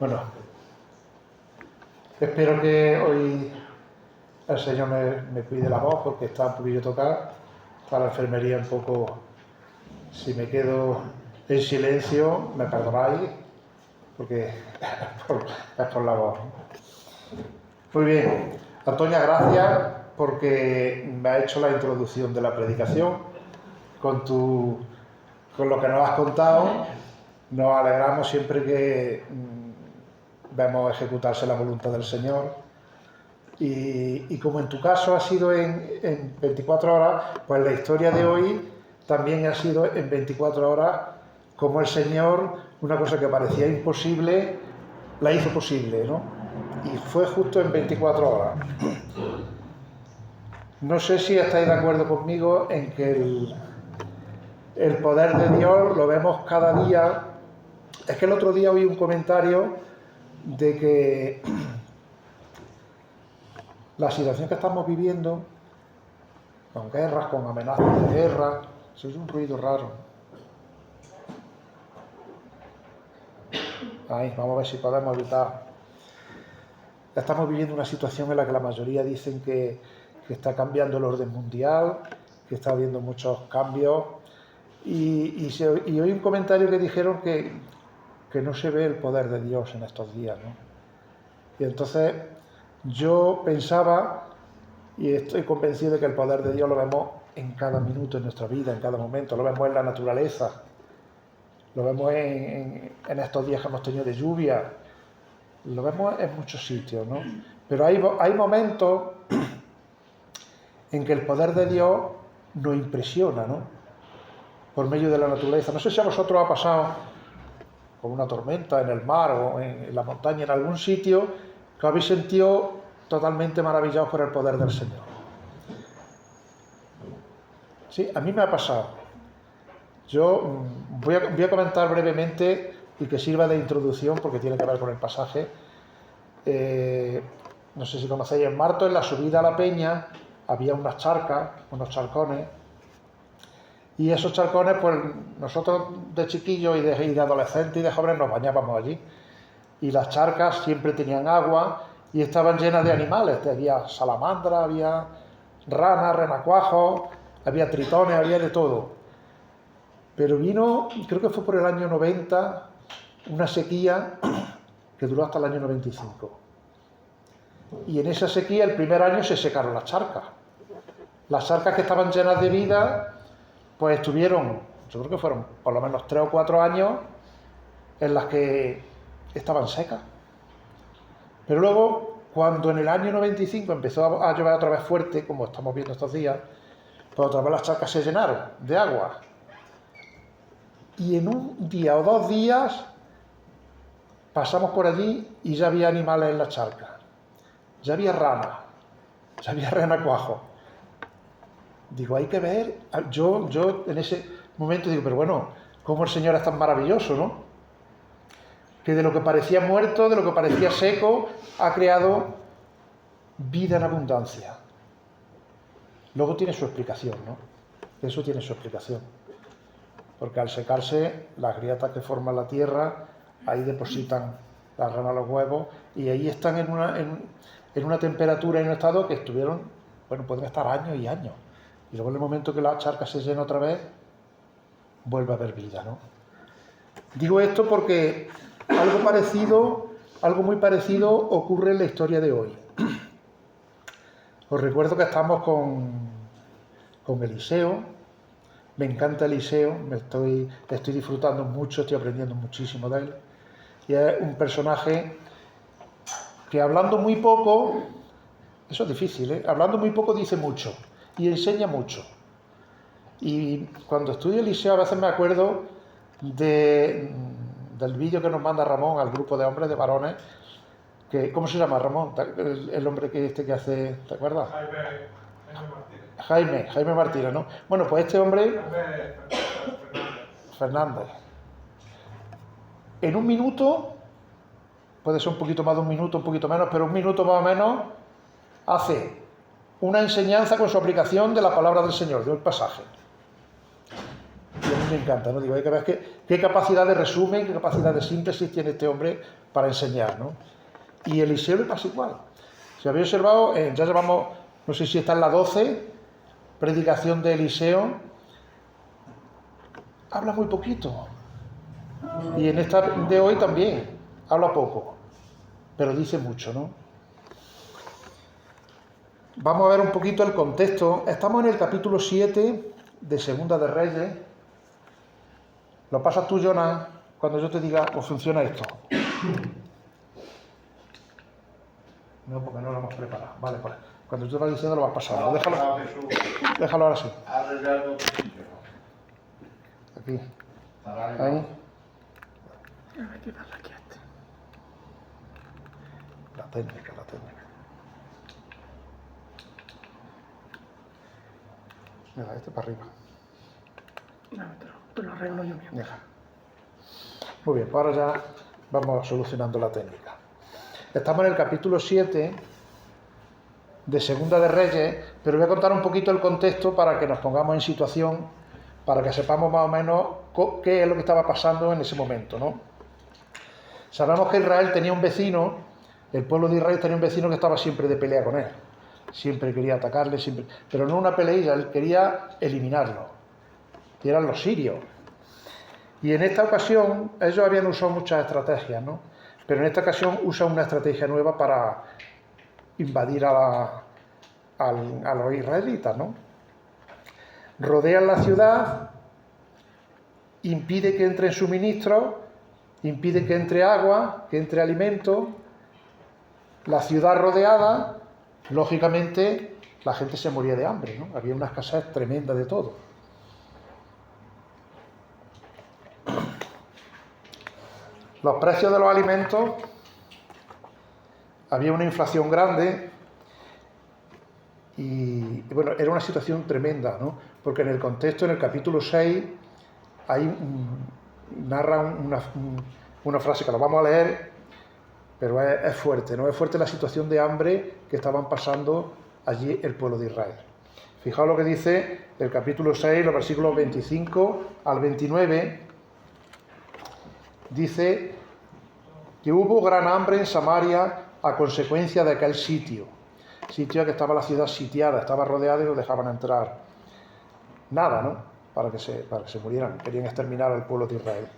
Bueno, espero que hoy el Señor me cuide la voz porque está un poquillo tocada. Está la enfermería un poco... Si me quedo en silencio, me perdonáis porque es por la voz. Muy bien. Antonia, gracias porque me ha hecho la introducción de la predicación con lo que nos has contado. Nos alegramos siempre que vemos ejecutarse la voluntad del Señor. Y como en tu caso ha sido en 24 horas, pues la historia de hoy también ha sido en 24 horas, como el Señor, una cosa que parecía imposible, la hizo posible, ¿no? Y fue justo en 24 horas. No sé si estáis de acuerdo conmigo en que el poder de Dios lo vemos cada día. Es que el otro día oí un comentario de que la situación que estamos viviendo, con guerras, con amenazas de guerra, eso es un ruido raro. Ahí, vamos a ver si podemos evitar. Estamos viviendo una situación en la que la mayoría dicen que está cambiando el orden mundial, que está habiendo muchos cambios. Y oí un comentario que dijeron que no se ve el poder de Dios en estos días, ¿no? Y entonces yo pensaba, y estoy convencido de que el poder de Dios lo vemos en cada minuto de nuestra vida, en cada momento, lo vemos en la naturaleza, lo vemos en estos días que hemos tenido de lluvia, lo vemos en muchos sitios, ¿no? Pero hay momentos en que el poder de Dios nos impresiona, ¿no? Por medio de la naturaleza. No sé si a vosotros ha pasado con una tormenta en el mar o en la montaña, en algún sitio, que habéis sentido totalmente maravillados por el poder del Señor. Sí, a mí me ha pasado. Yo voy a comentar brevemente y que sirva de introducción porque tiene que ver con el pasaje. No sé si conocéis, en Marto, en la subida a la peña, había unas charcas, unos charcones, y esos charcones, pues nosotros de chiquillos y de adolescentes y de jóvenes nos bañábamos allí. Y las charcas siempre tenían agua y estaban llenas de animales. Había salamandras, había ranas, renacuajos, había tritones, había de todo. Pero vino, creo que fue por el año 90, una sequía que duró hasta el año 95. Y en esa sequía, el primer año, se secaron las charcas. Las charcas que estaban llenas de vida, pues estuvieron, yo creo que fueron por lo menos 3 o 4 años en las que estaban secas. Pero luego, cuando en el año 95 empezó a llover otra vez fuerte, como estamos viendo estos días, pues otra vez las charcas se llenaron de agua. Y en un día o 2 días pasamos por allí y ya había animales en la charca. Ya había ranas, ya había renacuajos. Digo, hay que ver. Yo en ese momento digo, pero bueno, cómo el Señor es tan maravilloso, ¿no? Que de lo que parecía muerto, de lo que parecía seco, ha creado vida en abundancia. Luego tiene su explicación, ¿no? Eso tiene su explicación. Porque al secarse, las grietas que forman la tierra, ahí depositan las ranas, los huevos, y ahí están en una temperatura y en un estado que estuvieron, bueno, pueden estar años y años. Y luego en el momento que la charca se llena otra vez, vuelve a haber vida, ¿no? Digo esto porque algo muy parecido ocurre en la historia de hoy. Os recuerdo que estamos con Eliseo. Me encanta Eliseo, estoy disfrutando mucho, estoy aprendiendo muchísimo de él. Y es un personaje que hablando muy poco, eso es difícil, ¿eh? Hablando muy poco dice mucho y enseña mucho. Y cuando estudio Eliseo a veces me acuerdo del vídeo que nos manda Ramón al grupo de hombres, de varones, que, ¿cómo se llama Ramón? El hombre que hace, ¿te acuerdas? Jaime Martínez, ¿no? Bueno, pues este hombre, Fernández, en un minuto, puede ser un poquito más de un minuto, un poquito menos, pero un minuto más o menos, hace una enseñanza con su aplicación de la palabra del Señor, de un pasaje. y a mí me encanta, ¿no? Digo, hay que ver qué capacidad de resumen, qué capacidad de síntesis tiene este hombre para enseñar, ¿no? Y Eliseo le pasa igual. Si habéis observado, ya llevamos, no sé si está en la 12, predicación de Eliseo, habla muy poquito. Y en esta de hoy también, habla poco, pero dice mucho, ¿no? Vamos a ver un poquito el contexto. Estamos en el capítulo 7 de Segunda de Reyes. Lo pasas tú, Jonas, cuando yo te diga cómo funciona esto. No, porque no lo hemos preparado. Vale, pues cuando yo te vaya diciendo lo vas pasando. Déjalo ahora sí. Aquí. Ahí. La técnica. Mira, este para arriba. No, te lo arreglo yo mismo. Deja. Muy bien, pues ahora ya vamos solucionando la técnica. Estamos en el capítulo 7 de Segunda de Reyes, pero voy a contar un poquito el contexto para que nos pongamos en situación, para que sepamos más o menos qué es lo que estaba pasando en ese momento, ¿no? Sabemos que Israel tenía un vecino, el pueblo de Israel tenía un vecino que estaba siempre de pelea con él. Siempre quería atacarle, siempre, pero no una peleilla, él quería eliminarlo, que eran los sirios. Y en esta ocasión, ellos habían usado muchas estrategias, ¿no? Pero en esta ocasión usan una estrategia nueva para invadir a los israelitas, ¿no? Rodean la ciudad, impide que entren suministros, impide que entre agua, que entre alimento. La ciudad rodeada, lógicamente, la gente se moría de hambre, ¿no? Había una escasez tremenda de todo. Los precios de los alimentos, había una inflación grande y bueno, era una situación tremenda, ¿no? Porque en el contexto, en el capítulo 6, narra una frase que la vamos a leer, pero es fuerte, ¿no? Es fuerte la situación de hambre que estaban pasando allí el pueblo de Israel. Fijaos lo que dice el capítulo 6, los versículos 25 al 29, dice que hubo gran hambre en Samaria a consecuencia de aquel sitio que estaba la ciudad sitiada, estaba rodeada y no dejaban entrar nada, ¿no? Para que se murieran, querían exterminar al pueblo de Israel.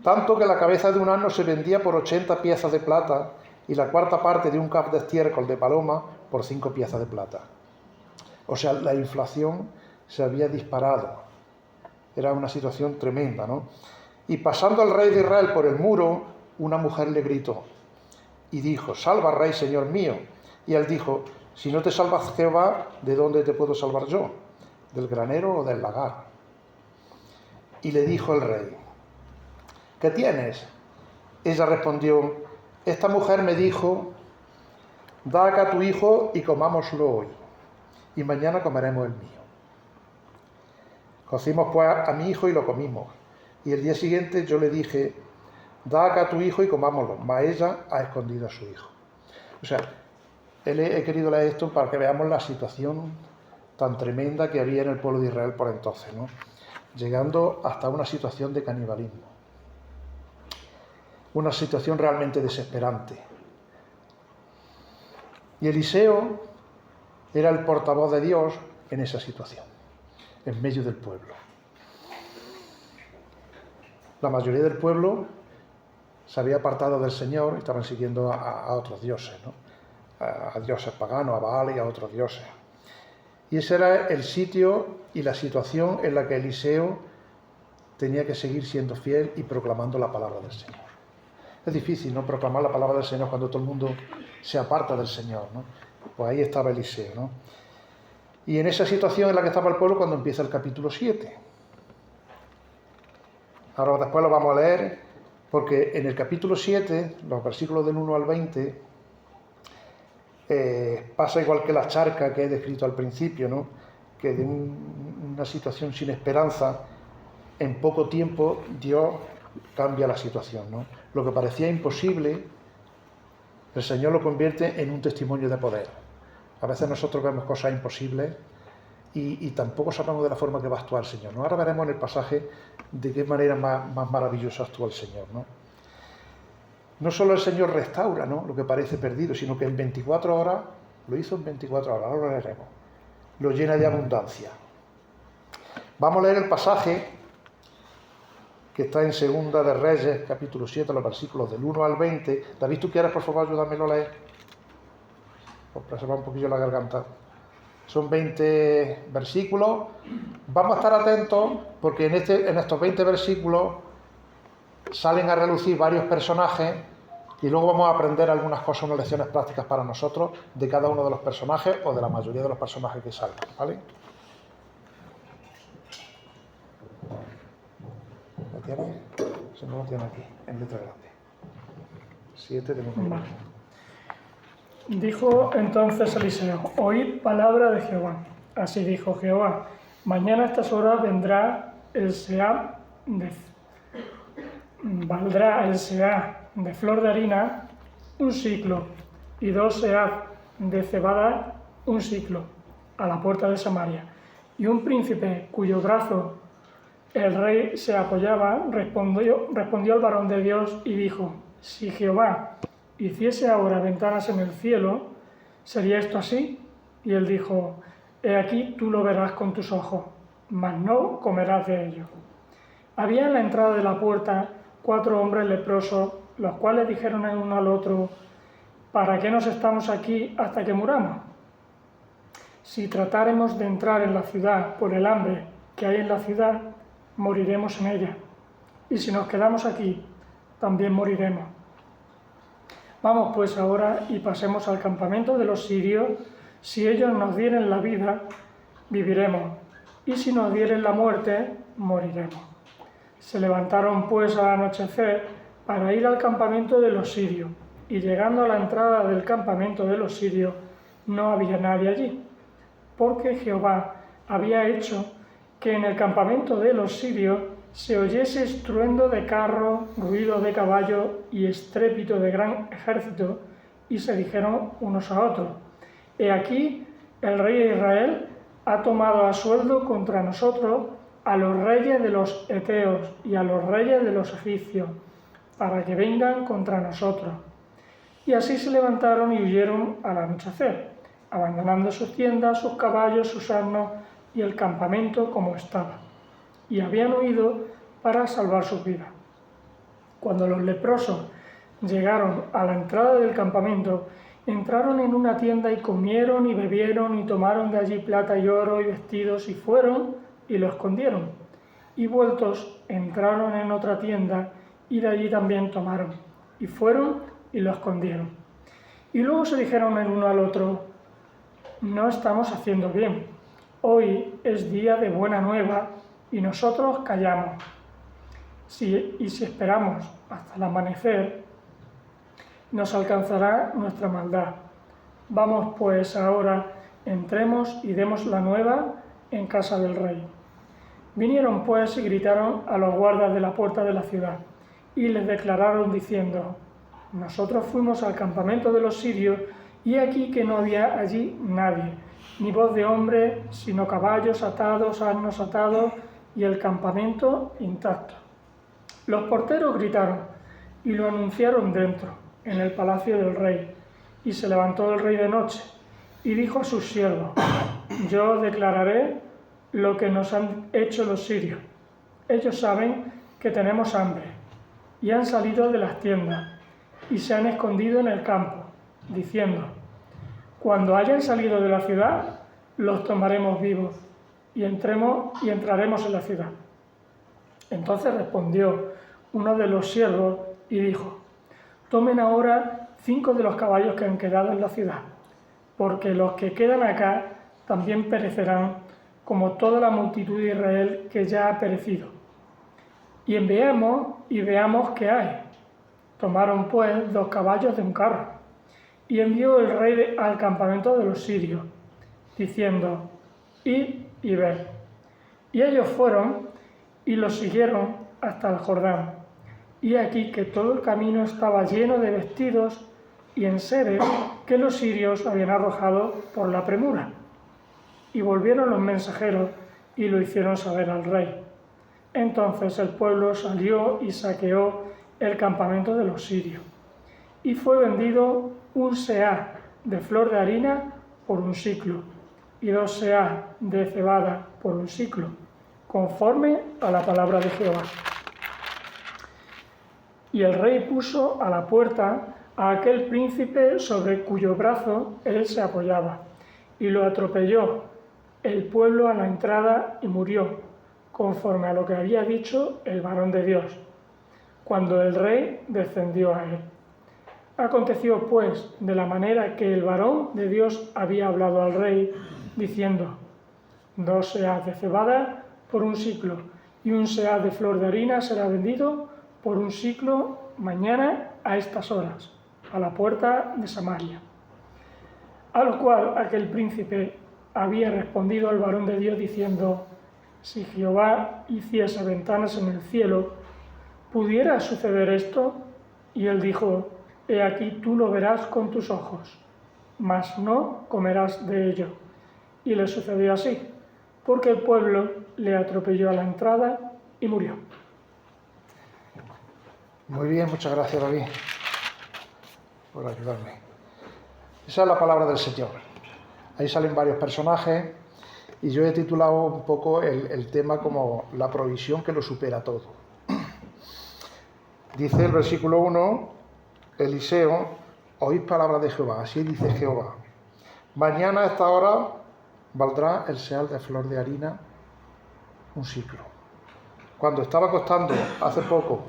Tanto que la cabeza de un asno se vendía por 80 piezas de plata y la cuarta parte de un cap de estiércol de paloma por 5 piezas de plata. O sea, la inflación se había disparado. Era una situación tremenda, ¿no? Y pasando al rey de Israel por el muro, una mujer le gritó y dijo: «Salva, rey, señor mío». Y él dijo: «Si no te salvas Jehová, ¿de dónde te puedo salvar yo? ¿Del granero o del lagar?». Y le dijo el rey: «¿Qué tienes?». Ella respondió: «Esta mujer me dijo: da acá tu hijo y comámoslo hoy, y mañana comeremos el mío». Cocimos pues a mi hijo y lo comimos. Y el día siguiente yo le dije: da acá tu hijo y comámoslo. Mas ella ha escondido a su hijo. O sea, he querido leer esto para que veamos la situación tan tremenda que había en el pueblo de Israel por entonces, ¿no? Llegando hasta una situación de canibalismo. Una situación realmente desesperante. Y Eliseo era el portavoz de Dios en esa situación, en medio del pueblo. La mayoría del pueblo se había apartado del Señor y estaban siguiendo a otros dioses, ¿no? A dioses paganos, a Baal y a otros dioses. Y ese era el sitio y la situación en la que Eliseo tenía que seguir siendo fiel y proclamando la palabra del Señor. Es difícil, ¿no?, proclamar la palabra del Señor cuando todo el mundo se aparta del Señor, ¿no? Pues ahí estaba Eliseo, ¿no? Y en esa situación en la que estaba el pueblo cuando empieza el capítulo 7. Ahora después lo vamos a leer, porque en el capítulo 7, los versículos del 1 al 20, pasa igual que la charca que he descrito al principio, ¿no? Que de una situación sin esperanza, en poco tiempo Dios cambia la situación, ¿no? Lo que parecía imposible, el Señor lo convierte en un testimonio de poder. A veces nosotros vemos cosas imposibles y tampoco sabemos de la forma que va a actuar el Señor, ¿no? Ahora veremos en el pasaje de qué manera más maravillosa actúa el Señor, ¿no? No solo el Señor restaura, ¿no?, lo que parece perdido, sino que en 24 horas, lo hizo en 24 horas, ahora lo leeremos, lo llena de abundancia. Vamos a leer el pasaje que está en Segunda de Reyes, capítulo 7, los versículos del 1 al 20. David, ¿tú quieres, por favor, ayudármelo a leer? Porque se va un poquillo la garganta. Son 20 versículos. Vamos a estar atentos porque en estos 20 versículos salen a relucir varios personajes y luego vamos a aprender algunas cosas, unas lecciones prácticas para nosotros de cada uno de los personajes o de la mayoría de los personajes que salgan, ¿vale? ¿Lo tienes? Si no lo tiene aquí, en letra grande. 7 de 1. Vale. Dijo entonces Eliseo: oíd palabra de Jehová. Así dijo Jehová: mañana a estas horas valdrá el seah de flor de harina un siclo, y 2 seah de cebada un siclo, a la puerta de Samaria. Y un príncipe cuyo brazo el rey se apoyaba respondió al varón de Dios y dijo: si Jehová hiciese ahora ventanas en el cielo, ¿sería esto así? Y él dijo: he aquí, tú lo verás con tus ojos, mas no comerás de ello. Había en la entrada de la puerta 4 hombres leprosos, los cuales dijeron el uno al otro: ¿para qué nos estamos aquí hasta que muramos? Si tratáremos de entrar en la ciudad por el hambre que hay en la ciudad, moriremos en ella. Y si nos quedamos aquí, también moriremos. Vamos pues ahora y pasemos al campamento de los sirios. Si ellos nos dieren la vida, viviremos, y si nos dieren la muerte, moriremos. Se levantaron pues al anochecer para ir al campamento de los sirios, y llegando a la entrada del campamento de los sirios, no había nadie allí, porque Jehová había hecho que en el campamento de los sirios se oyese estruendo de carro, ruido de caballo y estrépito de gran ejército, y se dijeron unos a otros: he aquí, el rey de Israel ha tomado a sueldo contra nosotros a los reyes de los heteos y a los reyes de los egipcios, para que vengan contra nosotros. Y así se levantaron y huyeron al anochecer, abandonando sus tiendas, sus caballos, sus asnos y el campamento como estaba. Y habían huido para salvar sus vidas. Cuando los leprosos llegaron a la entrada del campamento, entraron en una tienda y comieron y bebieron y tomaron de allí plata y oro y vestidos y fueron y lo escondieron. Y vueltos entraron en otra tienda y de allí también tomaron y fueron y lo escondieron. Y luego se dijeron el uno al otro: no estamos haciendo bien. Hoy es día de buena nueva y nosotros callamos. Si esperamos hasta el amanecer, nos alcanzará nuestra maldad. Vamos pues ahora, entremos y demos la nueva en casa del rey. Vinieron pues y gritaron a los guardas de la puerta de la ciudad, y les declararon diciendo: nosotros fuimos al campamento de los sirios, y aquí que no había allí nadie, ni voz de hombre, sino caballos atados, asnos atados, y el campamento intacto. Los porteros gritaron, y lo anunciaron dentro, en el palacio del rey. Y se levantó el rey de noche, y dijo a sus siervos: yo declararé lo que nos han hecho los sirios. Ellos saben que tenemos hambre, y han salido de las tiendas, y se han escondido en el campo, diciendo: cuando hayan salido de la ciudad, los tomaremos vivos, y entraremos en la ciudad. Entonces respondió uno de los siervos y dijo: tomen ahora 5 de los caballos que han quedado en la ciudad, porque los que quedan acá también perecerán, como toda la multitud de Israel que ya ha perecido. Y enviemos y veamos qué hay. Tomaron pues 2 caballos de un carro, y envió el rey al campamento de los sirios, diciendo: id y ved. Y ellos fueron y los siguieron hasta el Jordán. Y aquí que todo el camino estaba lleno de vestidos y enseres que los sirios habían arrojado por la premura. Y volvieron los mensajeros y lo hicieron saber al rey. Entonces el pueblo salió y saqueó el campamento de los sirios. Y fue vendido un seah de flor de harina por un siclo, y 2 seah de cebada por un siclo, conforme a la palabra de Jehová. Y el rey puso a la puerta a aquel príncipe sobre cuyo brazo él se apoyaba, y lo atropelló el pueblo a la entrada y murió, conforme a lo que había dicho el varón de Dios, cuando el rey descendió a él. Aconteció pues de la manera que el varón de Dios había hablado al rey, diciendo: 2 seah de cebada por un siclo, y un seah de flor de harina será vendido por un siclo mañana a estas horas, a la puerta de Samaria. A lo cual aquel príncipe había respondido al varón de Dios diciendo: si Jehová hiciese ventanas en el cielo, ¿pudiera suceder esto? Y él dijo: he aquí tú lo verás con tus ojos, mas no comerás de ello. Y le sucedió así, porque el pueblo le atropelló a la entrada y murió. Muy bien, muchas gracias, David, por ayudarme. Esa es la palabra del Señor. Ahí salen varios personajes y yo he titulado un poco el tema como la provisión que lo supera todo. Dice el versículo 1, Eliseo: oíd palabra de Jehová, así dice Jehová. Mañana a esta hora valdrá el seah de flor de harina un siclo. Cuando estaba costando hace poco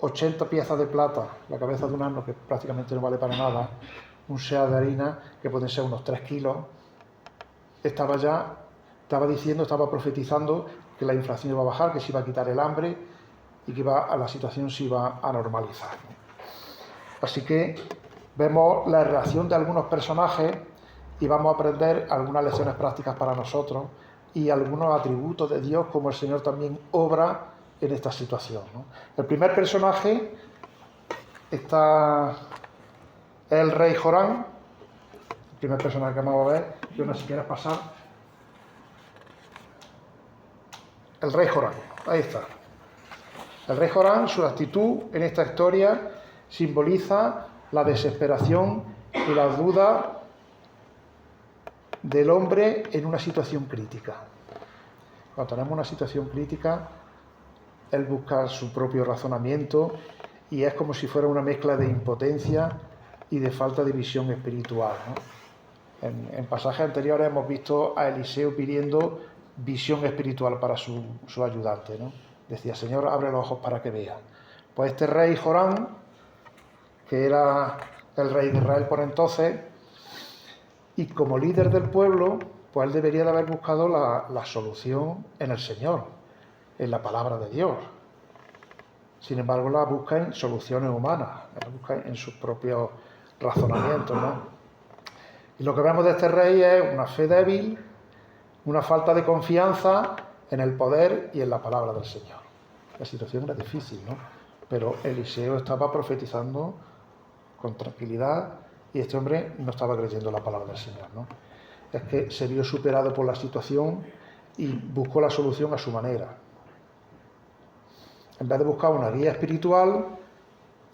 80 piezas de plata, la cabeza de un asno, que prácticamente no vale para nada, un seah de harina, que pueden ser unos 3 kilos, estaba profetizando que la inflación iba a bajar, que se iba a quitar el hambre y que la situación se iba a normalizar. Así que vemos la reacción de algunos personajes y vamos a aprender algunas lecciones prácticas para nosotros y algunos atributos de Dios, como el Señor también obra en esta situación, ¿no? El primer personaje es el rey Joram, el primer personaje que vamos a ver. Yo no sé si quieres pasar. El rey Joram, ahí está. El rey Joram, su actitud en esta historia simboliza la desesperación y la duda del hombre en una situación crítica. Cuando tenemos una situación crítica, él busca su propio razonamiento y es como si fuera una mezcla de impotencia y de falta de visión espiritual, ¿no? En pasajes anteriores hemos visto a Eliseo pidiendo visión espiritual para su ayudante, ¿no? Decía: Señor, abre los ojos para que vea. Pues este rey Joram, que era el rey de Israel por entonces, y como líder del pueblo, pues él debería de haber buscado la solución en el Señor, en la palabra de Dios. Sin embargo, la busca en soluciones humanas, la busca en sus propios razonamientos, ¿no? Y lo que vemos de este rey es una fe débil, una falta de confianza en el poder y en la palabra del Señor. La situación era difícil, ¿no? Pero Eliseo estaba profetizando con tranquilidad y este hombre no estaba creyendo la palabra del Señor, ¿no? Es que se vio superado por la situación y buscó la solución a su manera. En vez de buscar una guía espiritual,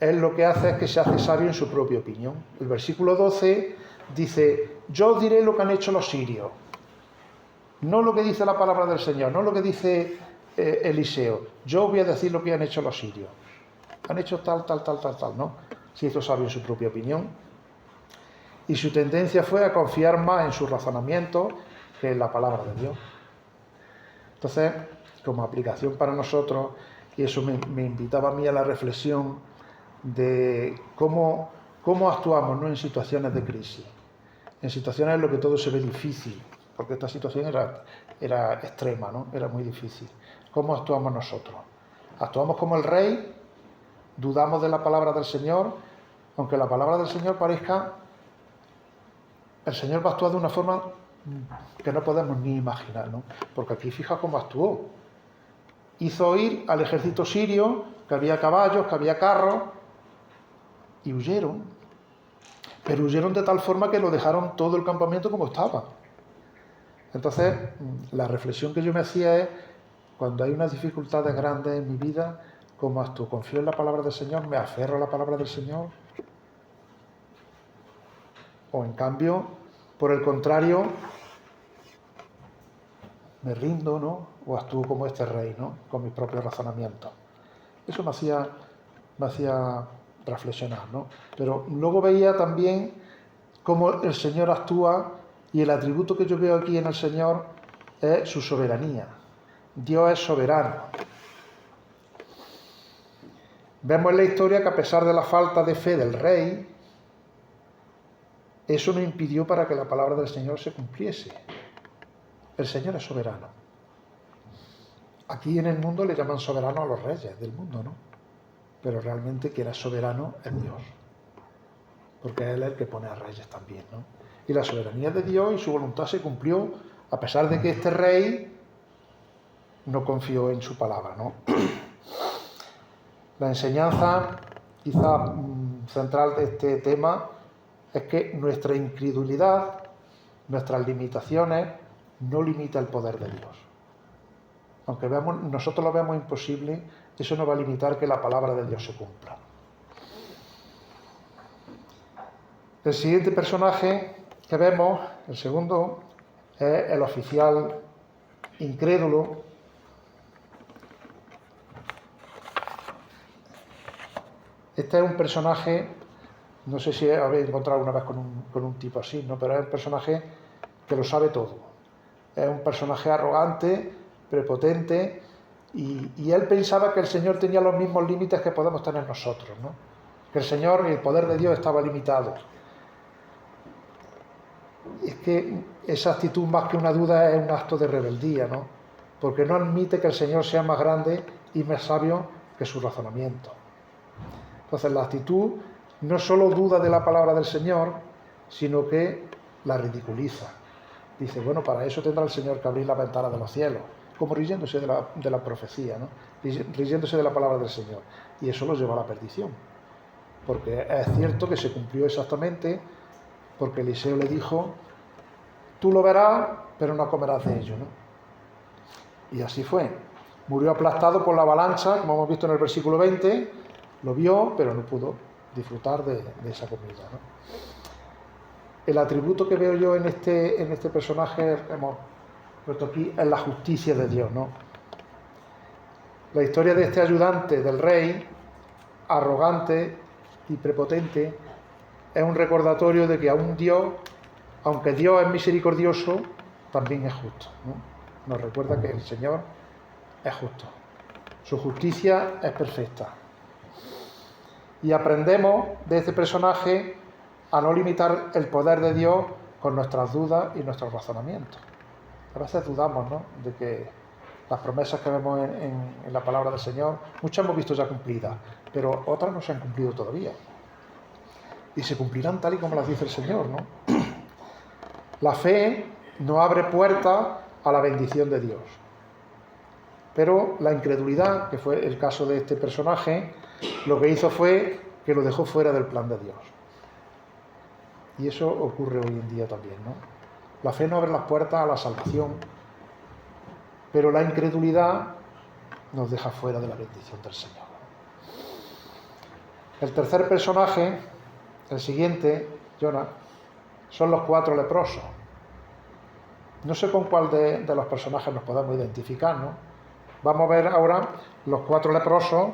él lo que hace es que se hace sabio en su propia opinión. El versículo 12 dice: yo os diré lo que han hecho los sirios. No lo que dice la palabra del Señor, no lo que dice Eliseo. Yo voy a decir lo que han hecho los sirios. Han hecho tal, ¿no? Se hizo sabio en su propia opinión. Y su tendencia fue a confiar más en su razonamiento que en la palabra de Dios. Entonces, como aplicación para nosotros, y eso me invitaba a mí a la reflexión de cómo actuamos, ¿no?, en situaciones de crisis, en situaciones en las que todo se ve difícil, porque esta situación era extrema, ¿no? Era muy difícil. ¿Cómo actuamos nosotros? ¿Actuamos como el rey? ¿Dudamos de la palabra del Señor? Aunque la palabra del Señor parezca, el Señor va a actuar de una forma que no podemos ni imaginar, ¿no? Porque aquí fija cómo actuó. Hizo ir al ejército sirio, que había caballos, que había carros, y huyeron. Pero huyeron de tal forma que lo dejaron todo el campamento como estaba. Entonces, la reflexión que yo me hacía es, cuando hay unas dificultades grandes en mi vida, ¿cómo actúo? ¿Confío en la palabra del Señor? ¿Me aferro a la palabra del Señor? O en cambio, por el contrario, me rindo, ¿no? O actúo como este rey, ¿no? Con mis propios razonamientos. Eso me hacía reflexionar, ¿no? Pero luego veía también cómo el Señor actúa, y el atributo que yo veo aquí en el Señor es su soberanía. Dios es soberano. Vemos en la historia que a pesar de la falta de fe del rey, eso no impidió para que la palabra del Señor se cumpliese. El Señor es soberano. Aquí en el mundo le llaman soberano a los reyes del mundo, ¿no? Pero realmente quien es soberano es Dios. Porque Él es el que pone a reyes también, ¿no? Y la soberanía de Dios y su voluntad se cumplió a pesar de que este rey no confió en su palabra, ¿no? La enseñanza quizá central de este tema es que nuestra incredulidad, nuestras limitaciones, no limita el poder de Dios. Aunque nosotros lo veamos imposible, eso no va a limitar que la palabra de Dios se cumpla. El siguiente personaje que vemos, el segundo, es el oficial incrédulo. Este es un personaje, no sé si habéis encontrado alguna vez con un tipo así, ¿no? Pero es un personaje que lo sabe todo. Es un personaje arrogante, prepotente, y él pensaba que el Señor tenía los mismos límites que podemos tener nosotros, ¿no? Que el Señor y el poder de Dios estaba limitado. Es que esa actitud, más que una duda, es un acto de rebeldía, ¿no? Porque no admite que el Señor sea más grande y más sabio que su razonamiento. Entonces la actitud no solo duda de la palabra del Señor, sino que la ridiculiza. Dice, bueno, para eso tendrá el Señor que abrir la ventana de los cielos, como riéndose de la profecía, ¿no? Riéndose de la palabra del Señor. Y eso lo lleva a la perdición. Porque es cierto que se cumplió exactamente, porque Eliseo le dijo, tú lo verás, pero no comerás de ello, ¿no? Y así fue. Murió aplastado por la avalancha, como hemos visto en el versículo 20, lo vio, pero no pudo disfrutar de esa comida, ¿no? El atributo que veo yo en este personaje, hemos puesto aquí, es la justicia de Dios, ¿no? La historia de este ayudante del rey, arrogante y prepotente, es un recordatorio de que aún Dios, aunque Dios es misericordioso, también es justo, ¿no? Nos recuerda que el Señor es justo. Su justicia es perfecta. Y aprendemos de este personaje a no limitar el poder de Dios con nuestras dudas y nuestros razonamientos. A veces dudamos, ¿no?, de que las promesas que vemos en la palabra del Señor, muchas hemos visto ya cumplidas, pero otras no se han cumplido todavía. Y se cumplirán tal y como las dice el Señor, ¿no? La fe no abre puertas a la bendición de Dios. Pero la incredulidad, que fue el caso de este personaje, lo que hizo fue que lo dejó fuera del plan de Dios. Y eso ocurre hoy en día también, ¿no? La fe no abre las puertas a la salvación, pero la incredulidad nos deja fuera de la bendición del Señor. El tercer personaje, el siguiente, Jonás, son los 4 leprosos. No sé con cuál de los personajes nos podemos identificar, ¿no? Vamos a ver ahora los 4 leprosos,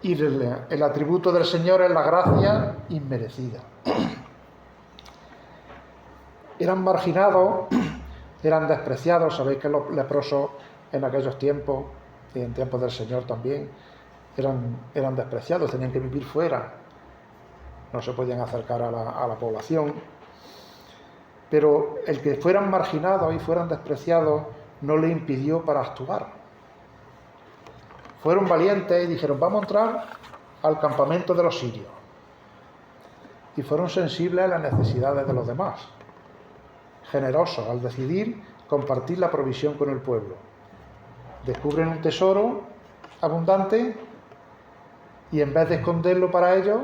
y el atributo del Señor es la gracia inmerecida. Eran marginados, eran despreciados. Sabéis que los leprosos en aquellos tiempos, y en tiempos del Señor también, eran despreciados, tenían que vivir fuera, no se podían acercar a la población. Pero el que fueran marginados y fueran despreciados no le impidió para actuar. Fueron valientes y dijeron, vamos a entrar al campamento de los sirios. Y fueron sensibles a las necesidades de los demás, generosos al decidir compartir la provisión con el pueblo. Descubren un tesoro abundante y en vez de esconderlo para ellos,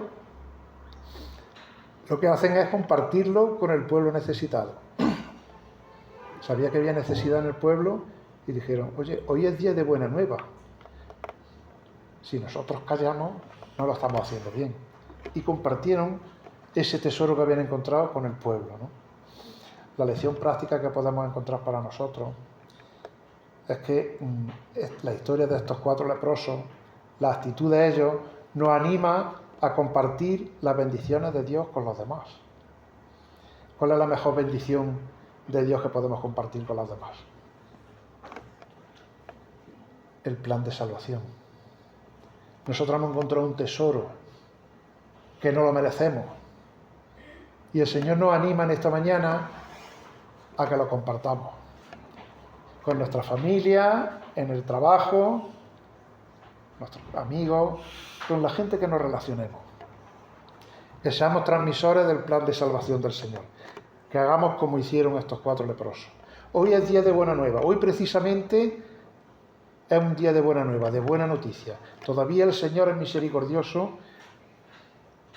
lo que hacen es compartirlo con el pueblo necesitado. Sabía que había necesidad en el pueblo y dijeron, oye, hoy es día de buena nueva. Si nosotros callamos, no lo estamos haciendo bien. Y compartieron ese tesoro que habían encontrado con el pueblo, ¿no? La lección práctica que podemos encontrar para nosotros es que la historia de estos 4 leprosos, la actitud de ellos, nos anima a compartir las bendiciones de Dios con los demás. ¿Cuál es la mejor bendición de Dios que podemos compartir con los demás? El plan de salvación. Nosotros hemos encontrado un tesoro que no lo merecemos. Y el Señor nos anima en esta mañana a que lo compartamos con nuestra familia, en el trabajo, nuestros amigos, con la gente que nos relacionemos. Que seamos transmisores del plan de salvación del Señor. Que hagamos como hicieron estos 4 leprosos. Hoy es día de buena nueva. Hoy precisamente es un día de buena nueva, de buena noticia. Todavía el Señor es misericordioso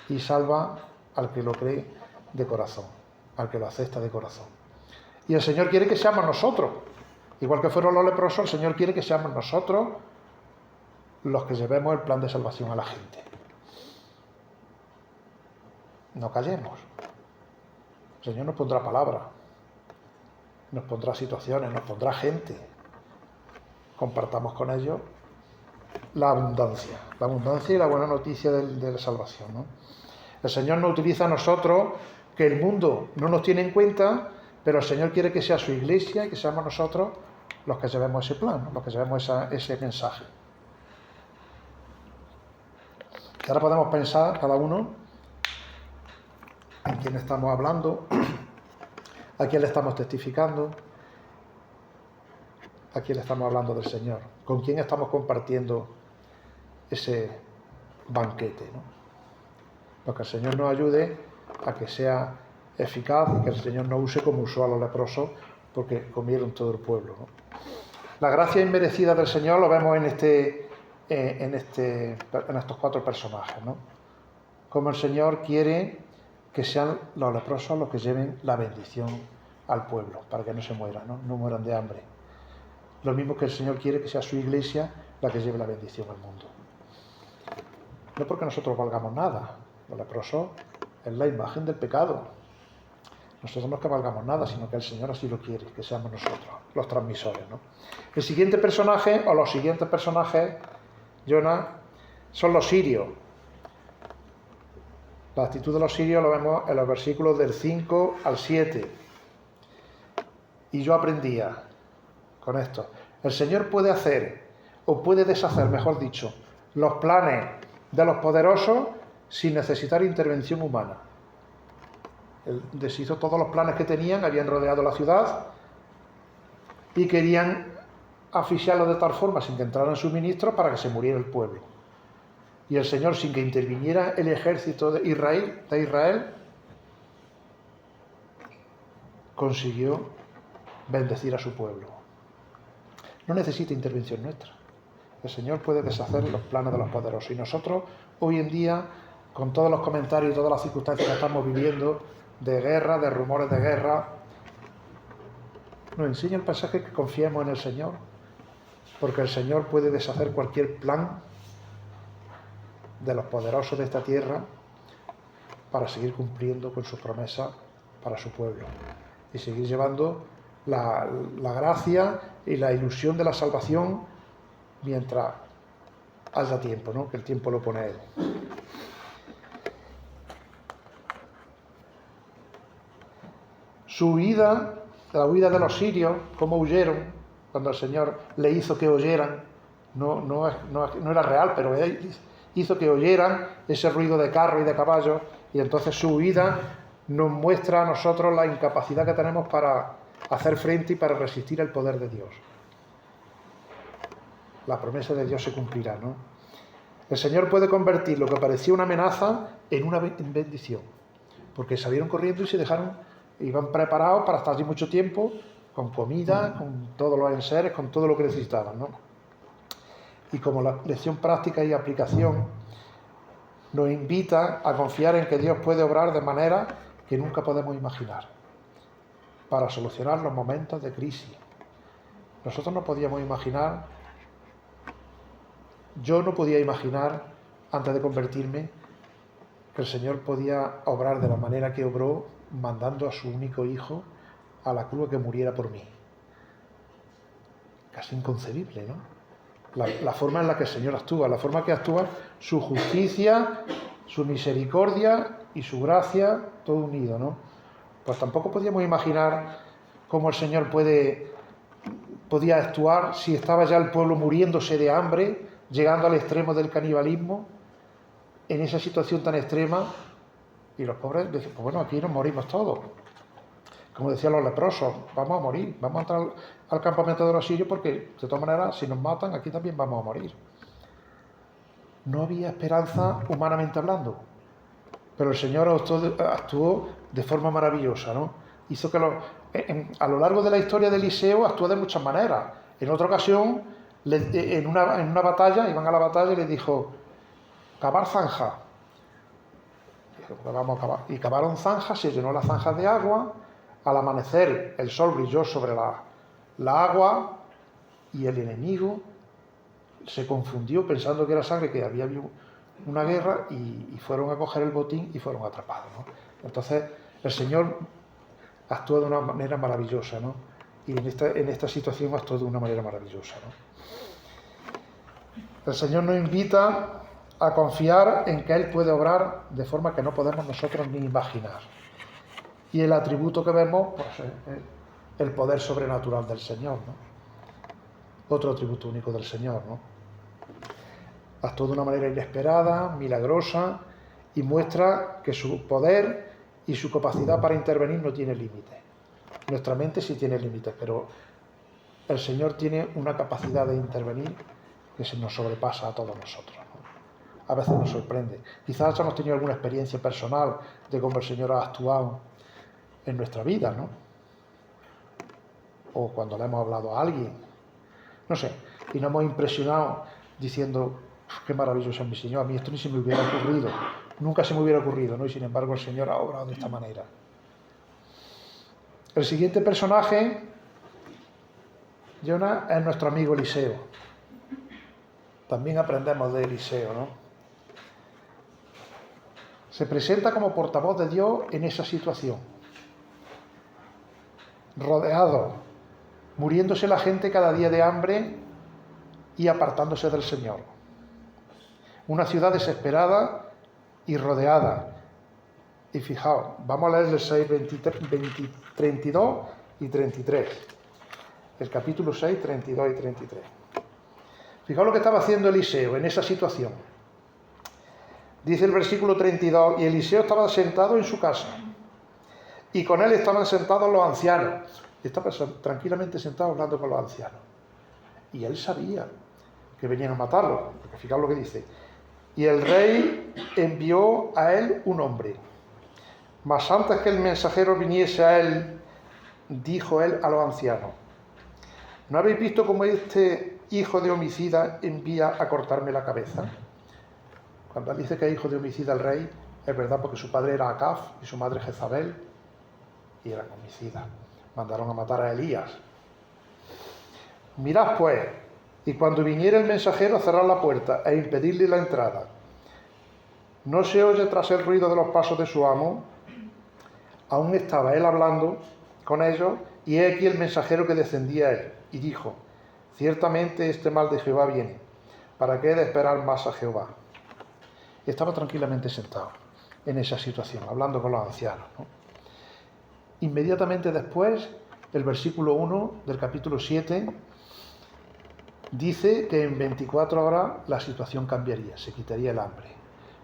y salva al que lo cree de corazón, al que lo acepta de corazón. Y el Señor quiere que seamos nosotros. Igual que fueron los leprosos, el Señor quiere que seamos nosotros los que llevemos el plan de salvación a la gente. No callemos. El Señor nos pondrá palabras, nos pondrá situaciones, nos pondrá gente. Compartamos con ellos la abundancia y la buena noticia de la salvación, ¿no? El Señor nos utiliza a nosotros, que el mundo no nos tiene en cuenta, pero el Señor quiere que sea su iglesia y que seamos nosotros los que llevemos ese plan, ¿no? Los que llevemos ese mensaje. Y ahora podemos pensar cada uno en quién estamos hablando, a quién le estamos testificando, a quién le estamos hablando del Señor, con quién estamos compartiendo ese banquete, ¿no? Para que el Señor nos ayude a que sea eficaz y que el Señor nos use como usó a los leprosos, porque comieron todo el pueblo, ¿no? La gracia inmerecida del Señor lo vemos en estos 4 personajes, ¿no? Como el Señor quiere que sean los leprosos los que lleven la bendición al pueblo, para que no se mueran, no mueran de hambre. Lo mismo que el Señor quiere que sea su iglesia la que lleve la bendición al mundo. No porque nosotros valgamos nada. Los leprosos es la imagen del pecado. Nosotros no es que valgamos nada, sino que el Señor así lo quiere, que seamos nosotros los transmisores, ¿no? El siguiente personaje, o los siguientes personajes, Jonás, son los sirios. La actitud de los sirios lo vemos en los versículos del 5 al 7. Y yo aprendía con esto. El Señor puede hacer, o puede deshacer, mejor dicho, los planes de los poderosos sin necesitar intervención humana. Él deshizo todos los planes que tenían, habían rodeado la ciudad y querían asfixiarlo de tal forma sin que entraran suministros para que se muriera el pueblo. Y el Señor, sin que interviniera el ejército de Israel, consiguió bendecir a su pueblo. No necesita intervención nuestra. El Señor puede deshacer los planes de los poderosos. Y nosotros, hoy en día, con todos los comentarios y todas las circunstancias que estamos viviendo, de guerra, de rumores de guerra, nos enseña el pasaje que confiemos en el Señor, porque el Señor puede deshacer cualquier plan de los poderosos de esta tierra para seguir cumpliendo con sus promesas para su pueblo y seguir llevando la gracia y la ilusión de la salvación mientras haya tiempo, ¿no? Que el tiempo lo pone Él. Su huida, la huida de los sirios, cómo huyeron cuando el Señor le hizo que oyeran, no era real, pero Él hizo que oyeran ese ruido de carro y de caballos, y entonces su huida nos muestra a nosotros la incapacidad que tenemos para hacer frente y para resistir el poder de Dios. La promesa de Dios se cumplirá, ¿no? El Señor puede convertir lo que parecía una amenaza en una bendición, porque salieron corriendo y se dejaron, iban preparados para estar allí mucho tiempo, con comida, con todos los enseres, con todo lo que necesitaban, ¿no? Y como la lección práctica y aplicación nos invita a confiar en que Dios puede obrar de manera que nunca podemos imaginar. para solucionar los momentos de crisis. Nosotros no podíamos imaginar, yo no podía imaginar, antes de convertirme, que el Señor podía obrar de la manera que obró, mandando a su único hijo a la cruz que muriera por mí. Casi inconcebible, ¿no? La forma en la que el Señor actúa, la forma que actúa, su justicia, su misericordia y su gracia, todo unido, ¿no? Pues tampoco podíamos imaginar cómo el Señor podía actuar si estaba ya el pueblo muriéndose de hambre, llegando al extremo del canibalismo, en esa situación tan extrema, y los pobres decían, pues bueno, aquí nos morimos todos. Como decían los leprosos, vamos a morir, vamos a entrar al campamento de los sirios porque, de todas maneras, si nos matan, aquí también vamos a morir. No había esperanza humanamente hablando, pero el Señor actuó de forma maravillosa, ¿no? Hizo que a lo largo de la historia de Eliseo actuó de muchas maneras. En otra ocasión, en una batalla, iban a la batalla y le dijo, cavar zanja. Vamos a cavar. Y cavaron zanjas, se llenó las zanjas de agua. Al amanecer el sol brilló sobre la agua y el enemigo se confundió pensando que era sangre, que había una guerra y fueron a coger el botín y fueron atrapados, ¿no? Entonces el Señor actuó de una manera maravillosa, ¿no? Y en esta situación actuó de una manera maravillosa, ¿no? El Señor nos invita a confiar en que Él puede obrar de forma que no podemos nosotros ni imaginar. Y el atributo que vemos, pues, es el poder sobrenatural del Señor, ¿no? Otro atributo único del Señor, ¿no? Actuó de una manera inesperada, milagrosa, y muestra que su poder y su capacidad para intervenir no tiene límites. Nuestra mente sí tiene límites, pero el Señor tiene una capacidad de intervenir que se nos sobrepasa a todos nosotros, ¿no? A veces nos sorprende. Quizás hemos tenido alguna experiencia personal de cómo el Señor ha actuado en nuestra vida, ¿no? O cuando le hemos hablado a alguien, no sé, y nos hemos impresionado diciendo, qué maravilloso es mi Señor, a mí esto ni se me hubiera ocurrido, nunca se me hubiera ocurrido, ¿no? Y sin embargo el Señor ha obrado de esta manera. El siguiente personaje, Jonás, es nuestro amigo Eliseo. También aprendemos de Eliseo, ¿no? Se presenta como portavoz de Dios en esa situación. Rodeado, muriéndose la gente cada día de hambre y apartándose del Señor. Una ciudad desesperada y rodeada. Y fijaos, vamos a leer el 6, 32 y 33. El capítulo 6, 32 y 33. Fijaos lo que estaba haciendo Eliseo en esa situación. Dice el versículo 32, y Eliseo estaba sentado en su casa. Y con él estaban sentados los ancianos. Estaba tranquilamente sentado hablando con los ancianos. Y él sabía que venían a matarlo. Porque fijaos lo que dice. Y el rey envió a él un hombre. Mas antes que el mensajero viniese a él, dijo él a los ancianos: ¿no habéis visto cómo este hijo de homicida envía a cortarme la cabeza? Cuando dice que es hijo de homicida el rey, es verdad, porque su padre era Acab y su madre Jezabel, y eran homicidas. Mandaron a matar a Elías. Mirad pues, y cuando viniera el mensajero, cerrad la puerta e impedirle la entrada. No se oye tras el ruido de los pasos de su amo. Aún estaba él hablando con ellos, y he aquí el mensajero que descendía a él, y dijo: ciertamente este mal de Jehová viene. ¿Para qué he de esperar más a Jehová? Estaba tranquilamente sentado en esa situación, hablando con los ancianos, ¿no? Inmediatamente después, el versículo 1 del capítulo 7 dice que en 24 horas la situación cambiaría, se quitaría el hambre,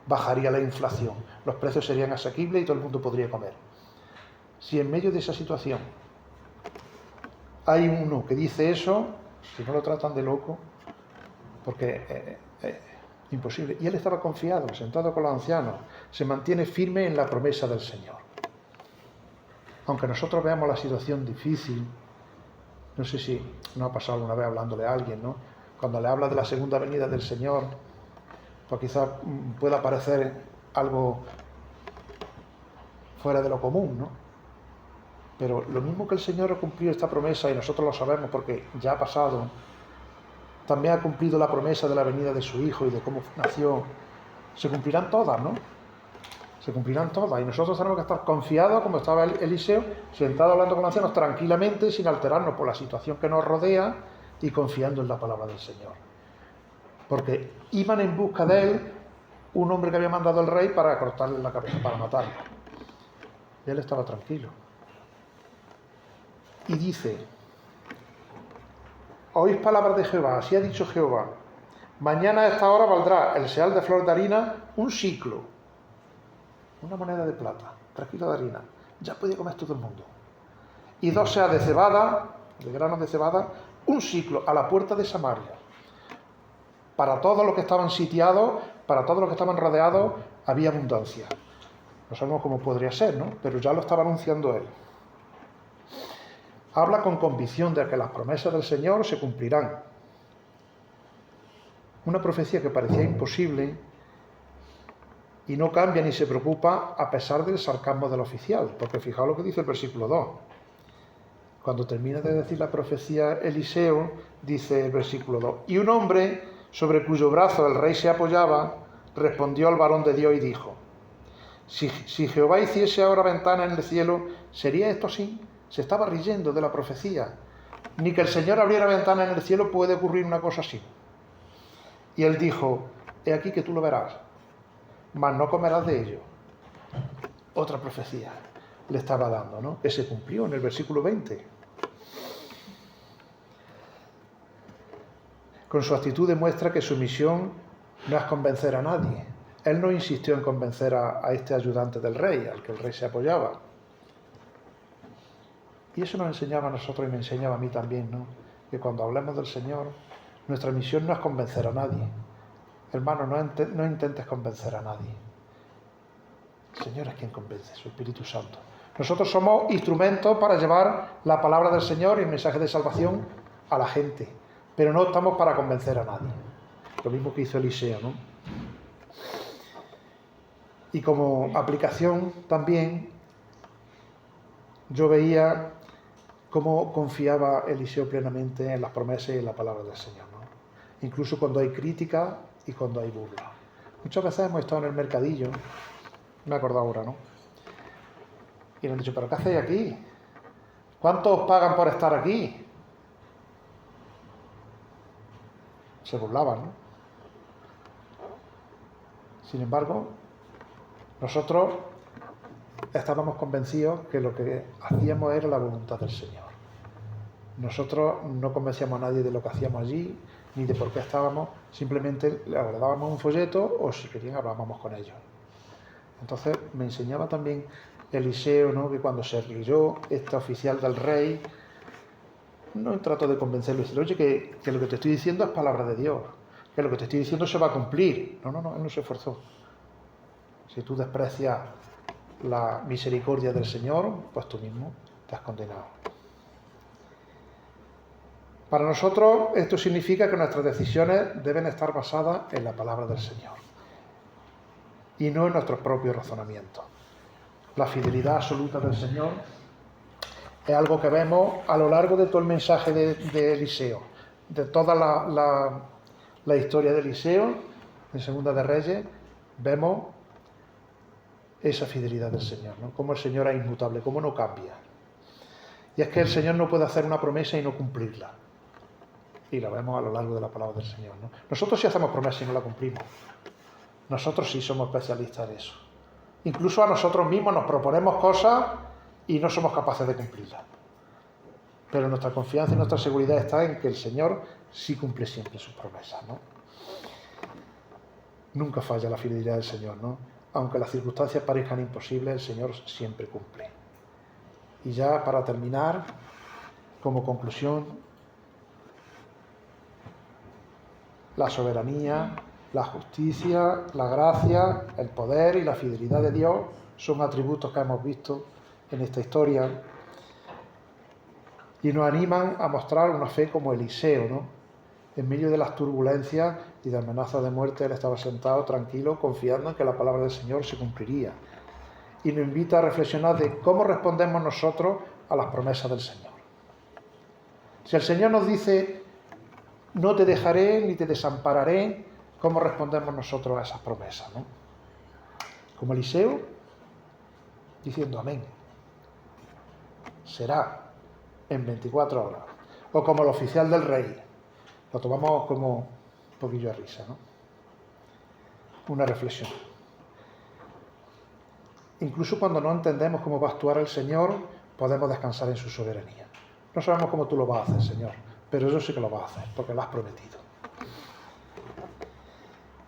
bajaría la inflación, los precios serían asequibles y todo el mundo podría comer. Si en medio de esa situación hay uno que dice eso, si no lo tratan de loco, porque imposible. Y él estaba confiado, sentado con los ancianos, se mantiene firme en la promesa del Señor. Aunque nosotros veamos la situación difícil, no sé si nos ha pasado alguna vez hablándole a alguien, ¿no? Cuando le habla de la segunda venida del Señor, pues quizás pueda parecer algo fuera de lo común, ¿no? Pero lo mismo que el Señor ha cumplido esta promesa, y nosotros lo sabemos porque ya ha pasado, también ha cumplido la promesa de la venida de su Hijo y de cómo nació. Se cumplirán todas, ¿no? Se cumplirán todas. Y nosotros tenemos que estar confiados, como estaba Eliseo, sentado hablando con los ancianos tranquilamente, sin alterarnos por la situación que nos rodea y confiando en la palabra del Señor. Porque iban en busca de él un hombre que había mandado el rey para cortarle la cabeza, para matarlo. Y él estaba tranquilo. Y dice: oís palabras de Jehová, así ha dicho Jehová: mañana a esta hora valdrá el seal de flor de harina un siclo, una moneda de plata, 3 kilos de harina, ya puede comer todo el mundo. Y 2 seas de cebada, de granos de cebada, un siclo, a la puerta de Samaria. Para todos los que estaban sitiados, para todos los que estaban rodeados, había abundancia. No sabemos cómo podría ser, ¿no? Pero ya lo estaba anunciando él. Habla con convicción de que las promesas del Señor se cumplirán. Una profecía que parecía imposible y no cambia ni se preocupa a pesar del sarcasmo del oficial, porque fijaos lo que dice el versículo 2. Cuando termina de decir la profecía Eliseo, dice el versículo 2: y un hombre sobre cuyo brazo el rey se apoyaba, respondió al varón de Dios y dijo: si Jehová hiciese ahora ventana en el cielo, ¿sería esto así? Se estaba riendo de la profecía. Ni que el Señor abriera ventana en el cielo puede ocurrir una cosa así. Y él dijo: he aquí que tú lo verás, mas no comerás de ello. Otra profecía le estaba dando, ¿no? Que se cumplió en el versículo 20. Con su actitud demuestra que su misión no es convencer a nadie. Él no insistió en convencer a este ayudante del rey, al que el rey se apoyaba. Y eso nos enseñaba a nosotros y me enseñaba a mí también, ¿no? Que cuando hablemos del Señor, nuestra misión no es convencer a nadie. Hermano, no intentes convencer a nadie. El Señor es quien convence, su Espíritu Santo. Nosotros somos instrumentos para llevar la palabra del Señor y el mensaje de salvación a la gente, pero no estamos para convencer a nadie. Lo mismo que hizo Eliseo, ¿no? Y como aplicación también, yo veía cómo confiaba Eliseo plenamente en las promesas y en la palabra del Señor, ¿no? Incluso cuando hay crítica y cuando hay burla. Muchas veces hemos estado en el mercadillo, me acuerdo ahora, ¿no? Y nos han dicho: ¿pero qué hacéis aquí? ¿Cuánto os pagan por estar aquí? Se burlaban, ¿no? Sin embargo, nosotros estábamos convencidos que lo que hacíamos era la voluntad del Señor. Nosotros no convencíamos a nadie de lo que hacíamos allí, ni de por qué estábamos, simplemente le dábamos un folleto o si querían hablábamos con ellos. Entonces me enseñaba también Eliseo, ¿no? Que cuando se rió este oficial del rey, no trató de convencerlo y decirle: oye, que lo que te estoy diciendo es palabra de Dios, que lo que te estoy diciendo se va a cumplir. No, él no se esforzó. Si tú desprecias la misericordia del Señor, pues tú mismo te has condenado. Para nosotros esto significa que nuestras decisiones deben estar basadas en la palabra del Señor y no en nuestros propios razonamientos. La fidelidad absoluta del Señor es algo que vemos a lo largo de todo el mensaje de Eliseo, de toda la historia de Eliseo, en Segunda de Reyes, vemos esa fidelidad del Señor, ¿no? Cómo el Señor es inmutable, cómo no cambia. Y es que el Señor no puede hacer una promesa y no cumplirla. Y la vemos a lo largo de la palabra del Señor, ¿no? Nosotros sí hacemos promesas y no la cumplimos. Nosotros sí somos especialistas en eso. Incluso a nosotros mismos nos proponemos cosas y no somos capaces de cumplirlas. Pero nuestra confianza y nuestra seguridad está en que el Señor sí cumple siempre sus promesas, ¿no? Nunca falla la fidelidad del Señor, ¿no? Aunque las circunstancias parezcan imposibles, el Señor siempre cumple. Y ya para terminar, como conclusión, la soberanía, la justicia, la gracia, el poder y la fidelidad de Dios son atributos que hemos visto en esta historia y nos animan a mostrar una fe como Eliseo, ¿no? En medio de las turbulencias y de amenazas de muerte, él estaba sentado tranquilo, confiando en que la palabra del Señor se cumpliría. Y nos invita a reflexionar de cómo respondemos nosotros a las promesas del Señor. Si el Señor nos dice, no te dejaré ni te desampararé, ¿cómo respondemos nosotros a esas promesas, no? Como Eliseo, diciendo amén. Será en 24 horas. O como el oficial del rey. Lo tomamos como un poquillo de risa, ¿no? Una reflexión. Incluso cuando no entendemos cómo va a actuar el Señor, podemos descansar en su soberanía. No sabemos cómo tú lo vas a hacer, Señor, pero yo sí que lo vas a hacer, porque lo has prometido.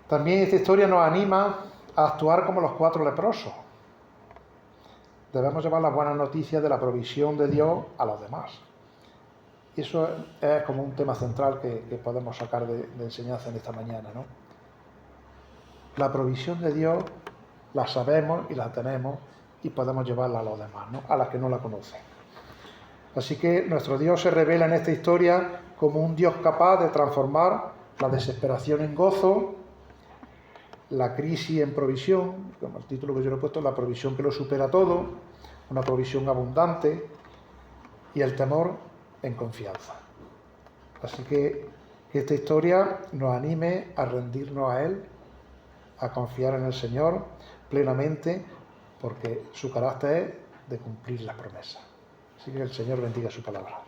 También esta historia nos anima a actuar como los 4 leprosos. Debemos llevar las buenas noticias de la provisión de Dios a los demás. Y eso es como un tema central que podemos sacar de enseñanza en esta mañana, ¿no? La provisión de Dios la sabemos y la tenemos y podemos llevarla a los demás, ¿no? A las que no la conocen. Así que nuestro Dios se revela en esta historia como un Dios capaz de transformar la desesperación en gozo, la crisis en provisión, como el título que yo le he puesto, la provisión que lo supera todo, una provisión abundante, y el temor en confianza. Así que esta historia nos anime a rendirnos a Él, a confiar en el Señor plenamente, porque su carácter es de cumplir las promesas. Así que el Señor bendiga su palabra.